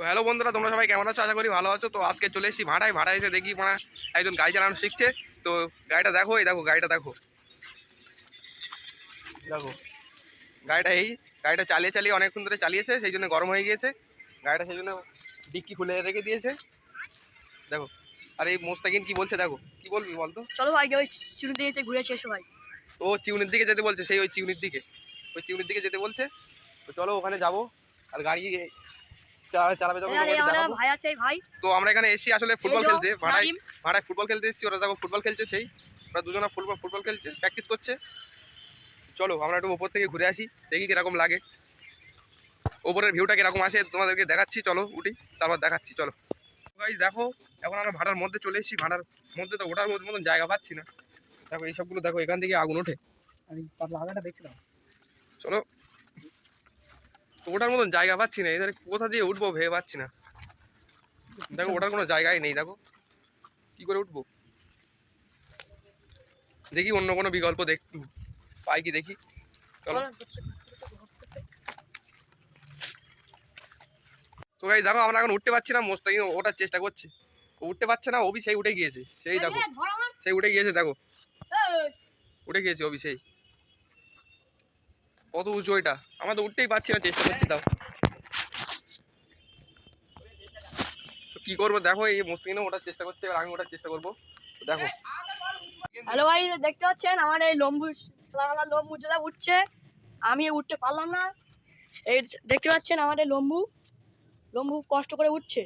তো হ্যালো বন্ধুরা, তোমরা সবাই কেমন আছো? আশা করি ভালো আছো। তো আজকে চলে এসেছি ভাড়ায় এসে দেখি মানে একজন গাড়ি চালানো শিখছে। তো গাড়িটা দেখো, এই দেখো গাড়িটা দেখো, দেখো গাড়িটা চালিয়ে অনেকক্ষণ ধরে চালিয়েছে, সেই জন্য গরম হয়ে গিয়েছে গাড়িটা, সেই জন্য ডিক্কি খুলে রেখে দিয়েছে। দেখো, আর এই মোস্তাকিন কি বলছে দেখো, কি বলবি বলতো? চলো ভাই, ওই চিউনি দিকে ঘুরে শেষ ভাই। ও চিউনির দিকে যেতে বলছে, সেই ওই চিউনির দিকে যেতে বলছে। তো চলো ওখানে যাবো, আর গাড়ি চালাবে যখন ভাই আছে ভাই। তো আমরা এখানে এসেছি আসলে ফুটবল খেলতে, ভাড়ায় ফুটবল খেলতে এসেছি। ওরা দেখো ফুটবল খেলছে, ওরা দুজনা ফুটবল খেলছে, প্র্যাকটিস করছে। চলো আমরা একটু ওপর থেকে ঘুরে আসি, দেখি কিরকম লাগে, ওপরের ভিউটা কিরকম আসে তোমাদেরকে দেখাচ্ছি। চলো উঠি, তারপর দেখাচ্ছি। চলো গাইস দেখো, এখন আমরা ভাড়ার মধ্যে চলে এসেছি। ভাড়ার মধ্যে তো ওঠার মতন জায়গা পাচ্ছি না। দেখো এইসবগুলো দেখো, এখান থেকে আগুন ওঠে। চলো, ওঠার মতন জায়গা পাচ্ছি না, এদের কোথা দিয়ে উঠবো ভেবে পাচ্ছি না। দেখো ওঠার কোনো জায়গাই নেই, দেখো কি করে উঠবো। দেখি অন্য কোনো বিকল্প পাই কি দেখি। চলো তো গাইস দেখো, আমরা এখন উঠতে পারছি না, মোস্তাকিন ওঠার চেষ্টা করছে, ও উঠতে পারছে না। অভি সেই উঠে গিয়েছে, সেই দেখো সেই উঠে গিয়েছে, দেখো উঠে গিয়েছে অভি সেই। কত উঁচু এটা, আমরা তো উঠতেই পারছি না, চেষ্টা করছি তাও। তো কি করবো দেখো, এই মোস্তাকিনও ওঠার চেষ্টা করছে, এবার আমি ওঠার চেষ্টা করবো। দেখো হ্যালো ভাই, দেখতে পাচ্ছেন আমার এই লম্বু যেটা উঠছে, আমি উঠতে পারলাম না। এই দেখতে পাচ্ছেন আমার এই লম্বু কষ্ট করে উঠছে।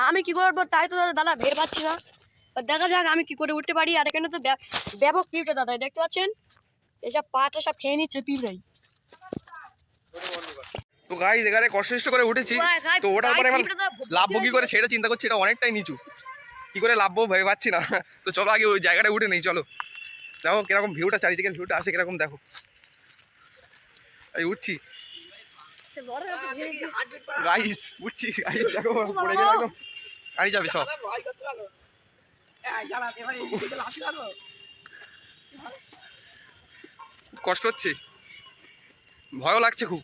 আমি কি করবো তাই তো দাদা ভেবে পাচ্ছি না। দেখা যাক আমি কি করে উঠতে পারি। আর এখানে তো ব্যাপক পিঁপড়ে দাদা, দেখতে পাচ্ছেন এসব পাটা সব খেয়ে নিচ্ছে পিঁপড়াই। তো গাইস এখানে কষ্ট করে উঠেছি, তো ওঠার পরে এবার লাভবো কি করে সেটা চিন্তা করছি। এটা অনেকটাই নিচু, কি করে লাভবো ভেবে পাচ্ছি না। তো চলো আগে ওই জায়গাটা উঠে নেই। চলো দেখো কিরকম ভিউটা, চারিদিকের ভিউটা আসে কিরকম, দেখো এই উঠছি গাইস, উঠছি গাইস, দেখো পড়ে গেলে একদম গাড়ি যাবে সব। কষ্ট হচ্ছে, ভয়ও লাগছে খুব।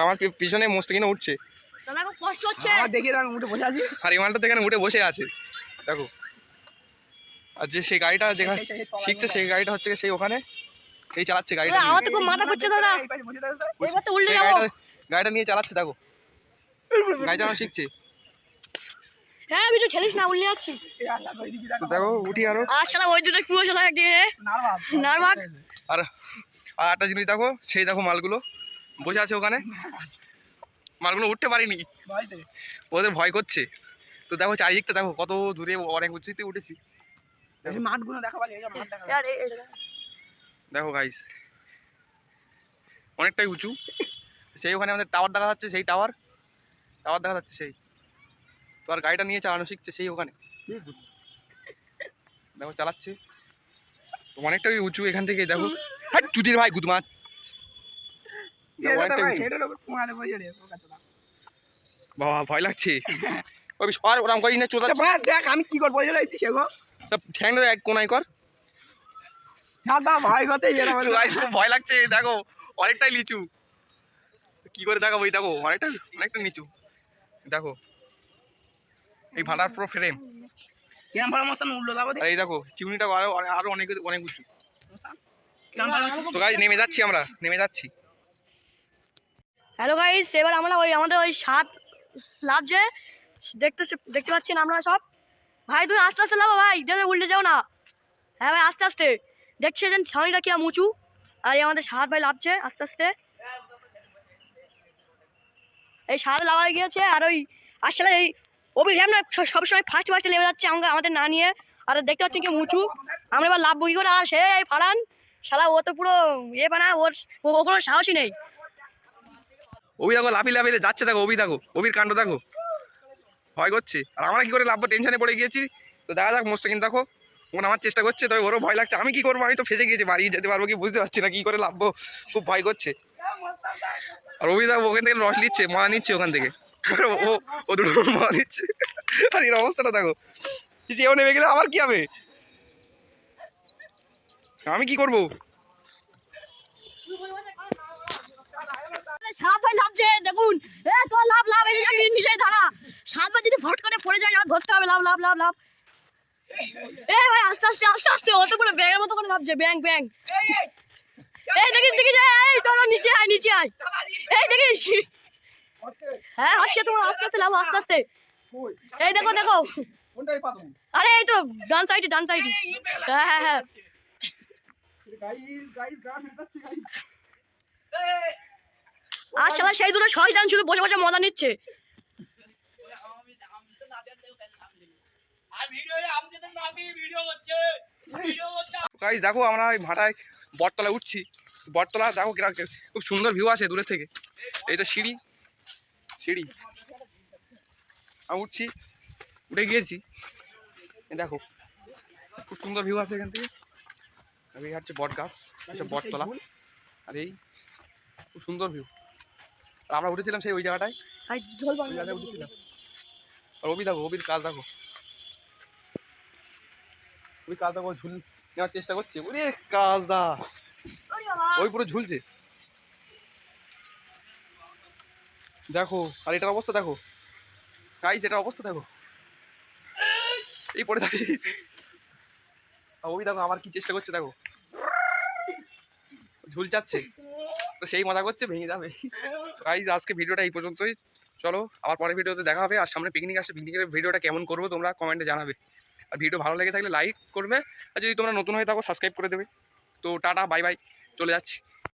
আমার পিছনে মোস্তাকিনা উঠছে, আর ইমানটা তো এখানে উঠে বসে আছে দেখো। আর যে সেই গাড়িটা যেখানে শিখছে, সেই গাড়িটা হচ্ছে সেই ওখানে সেই চালাচ্ছে গাড়িটা, গাড়িটা নিয়ে চালাচ্ছে। দেখো গাড়ি চালানো শিখছে। হ্যাঁ বিজু ঠেলিস না, উল্লে যাচ্ছি। তো দেখো উঠি আরো, শালা ওই দুটো পুরো শালা একদিকে নারমাক। আর একটা জিনিস দেখো, সেই দেখো মালগুলো বসে আছে ওখানে, মালগুলো উঠতে পারিনি, ওদের ভয় করছে। তো দেখো চারিদিকটা দেখো, কত দূরে অনেক উঁচুতে উঠেছি। দেখো গাইস অনেকটাই উঁচু, সেই ওখানে আমাদের টাওয়ার দেখা যাচ্ছে, সেই টাওয়ার দেখা যাচ্ছে সেই। তো আর গাড়িটা নিয়ে চালানো শিখছে সেই ওখানে, দেখো চালাচ্ছে অনেকটাই উঁচু এখান থেকে। দেখো চুদির ভাই গুদমাত, বাবা ভয় লাগছে। ওরকম করিস না, দেখ আমি কি করবো, ঠ্যাং এক কোনায় কর, ভয় লাগছে। দেখো অনেকটাই নিচু, কি করে দেখো, ওই দেখো অনেকটা নিচু। দেখো এই ভাড়ার পুরো ফ্রেম, এই দেখো চিউনিটা আরো অনেক উঁচু। তো গাইস আমরা নেমে যাচ্ছি। হ্যালো গাইস, এবার আমরা আমাদের ওই সাত লাফছে, দেখতে পাচ্ছেন আমরা সব। ভাই তুমি আস্তে আস্তে লাভো ভাই, যেন উল্টে যাও না। হ্যাঁ ভাই আস্তে আস্তে, দেখছেন ছাউনিটা কি উঁচু, আর আমাদের সাত ভাই লাভছে আস্তে আস্তে। এই সাত লাভা গিয়েছে, আর ওই আসলে এই অভিরাম না সবসময় ফার্স্ট নেমে যাচ্ছে আমাদের না নিয়ে। আর দেখতে পাচ্ছেন কি উঁচু, আমরা এবার লাভ বই করে। আর সে ফাড়ান শালা, ও তো পুরো ইয়ে বানা, ওর কোনো সাহসই নেই। অভি দেখো লাফিয়ে যাচ্ছে, দেখো অভির কাণ্ড দেখো, ভয় করছে। আর আমরা কি করে লাভবো, টেনশনে পড়ে গিয়েছি। তো দেখা যাক, মোস্তাকিন দেখো ওখানে আমার চেষ্টা করছে, তবে ওরও ভয় লাগছে। আমি কি করবো, আমি তো ফেসে গিয়েছি, বাড়ি যেতে পারবো কি বুঝতে পারছি না, কি করে লাভবো, খুব ভয় করছে। আর অভি দেখো ওখান থেকে রস নিচ্ছে, মজা নিচ্ছে ওখান থেকে, ও দুটো মজা নিচ্ছে। আর এর অবস্থাটা দেখো, যেও নেমে গেলে আবার কি হবে। আমি কি করবো? সাত ভাই লাভছে দেখুন, এ তো লাভ লাভ এই যে নিজে দাঁড়া, সাত ভাই যদি ফট করে পড়ে যায় ধরতে হবে, লাভ লাভ লাভ লাভ। এ ভাই আস্তে আস্তে আস্তে আস্তে অত পুরো ব্যাঙের মতো করে লাভছে, ব্যাং ব্যাং। এই দেখিস দেখিস, এই তো নিচে আয় নিচে আয়, এই দেখিস। হ্যাঁ হচ্ছে তোমার, আস্তে আস্তে লাভ আস্তে আস্তে। এই দেখো দেখো, আরে এই তো ডান সাইডে ডান সাইডে। হ্যাঁ হ্যাঁ হ্যাঁ আর শালা সেই দুটো শয়তান শুধু বসে বসে মজা নিচ্ছে। গাইস দেখো আমরা এই ভাটায় বটতলায় উঠছি, বটতলা দেখো খুব সুন্দর ভিউ আসে দূরের থেকে। এই তো সিঁড়ি সিঁড়ি, আমি উঠছি, উঠে গিয়েছি, দেখো খুব সুন্দর ভিউ আছে এখান থেকে। আর এই হচ্ছে বট গাছ, এসব বটতলা, আর এই খুব সুন্দর ভিউ। আর আমরা উঠেছিলাম সেই ওই জায়গাটায়, ওই জায়গায় উঠেছিলাম। আর অবি দেখো, অবির কাজ দেখো, ওই কাজ দেখো ঝুল নেওয়ার চেষ্টা করছে, ওরে কাজ দা ওই পুরো ঝুলছে দেখো। আর এটার অবস্থা দেখো গাইস, এটার অবস্থা দেখো, এই পড়ে থাকে। ওই দেখো আমার কি চেষ্টা করছে দেখো, ঝুল চাপছে, তো সেই মজা করছে, ভেঙে যাবে। গাইস আজকে ভিডিওটা এই পর্যন্তই, চলো আবার পরের ভিডিওতে দেখা হবে। আর সামনে পিকনিক আসছে, পিকনিকের ভিডিওটা কেমন করবো তোমরা কমেন্টে জানাবে। আর ভিডিও ভালো লেগে থাকলে লাইক করবে, আর যদি তোমরা নতুন হয়ে থাকো সাবস্ক্রাইব করে দেবে। তো টাটা বাই বাই, চলে যাচ্ছি।